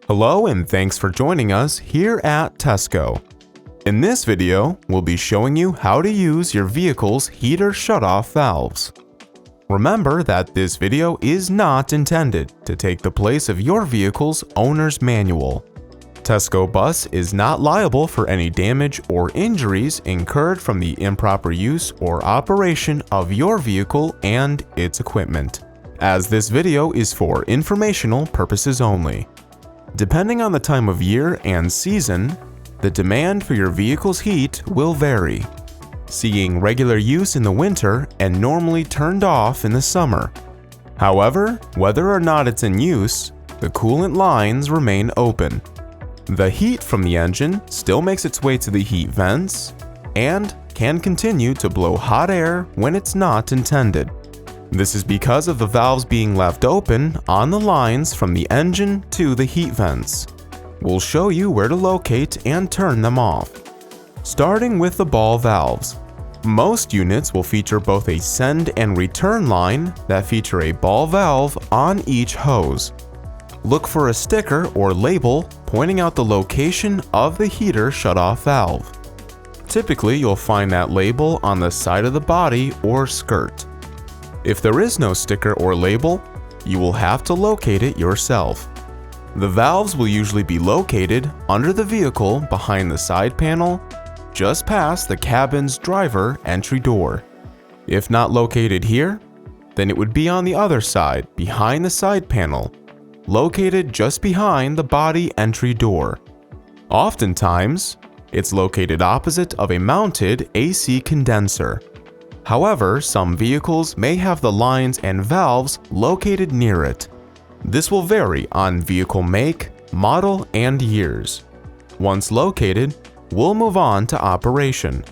Hello and thanks for joining us here at TESCO. In this video, we'll be showing you how to use your vehicle's heater shutoff valves. Remember that this video is not intended to take the place of your vehicle's owner's manual. TESCO Bus is not liable for any damage or injuries incurred from the improper use or operation of your vehicle and its equipment, as this video is for informational purposes only. Depending on the time of year and season, the demand for your vehicle's heat will vary, seeing regular use in the winter and normally turned off in the summer. However, whether or not it's in use, the coolant lines remain open. The heat from the engine still makes its way to the heat vents and can continue to blow hot air when it's not intended. This is because of the valves being left open on the lines from the engine to the heat vents. We'll show you where to locate and turn them off. Starting with the ball valves. Most units will feature both a send and return line that feature a ball valve on each hose. Look for a sticker or label pointing out the location of the heater shutoff valve. Typically, you'll find that label on the side of the body or skirt. If there is no sticker or label, you will have to locate it yourself. The valves will usually be located under the vehicle behind the side panel, just past the cabin's driver entry door. If not located here, then it would be on the other side behind the side panel, located just behind the body entry door. Oftentimes, it's located opposite of a mounted AC condenser. However, some vehicles may have the lines and valves located near it. This will vary on vehicle make, model, and years. Once located, we'll move on to operation.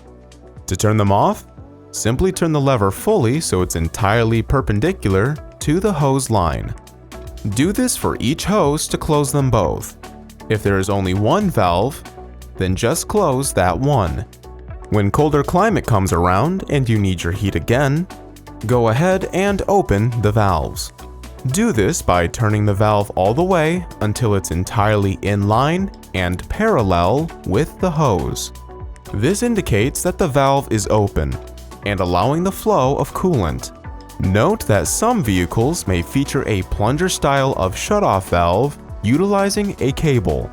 To turn them off, simply turn the lever fully so it's entirely perpendicular to the hose line. Do this for each hose to close them both. If there is only one valve, then just close that one. When colder climate comes around and you need your heat again, go ahead and open the valves. Do this by turning the valve all the way until it's entirely in line and parallel with the hose. This indicates that the valve is open and allowing the flow of coolant. Note that some vehicles may feature a plunger style of shutoff valve utilizing a cable.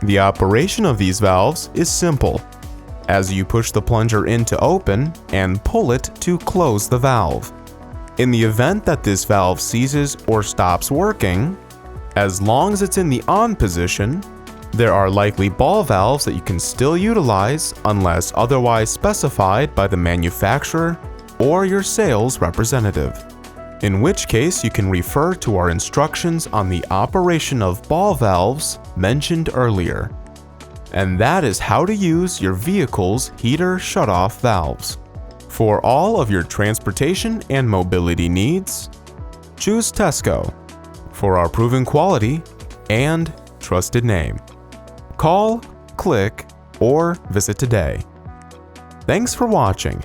The operation of these valves is simple, as you push the plunger in to open and pull it to close the valve. In the event that this valve ceases or stops working, as long as it's in the on position, there are likely ball valves that you can still utilize unless otherwise specified by the manufacturer or your sales representative, in which case you can refer to our instructions on the operation of ball valves mentioned earlier. And that is how to use your vehicle's heater shutoff valves. For all of your transportation and mobility needs, choose TESCO for our proven quality and trusted name. Call, click, or visit today. Thanks for watching.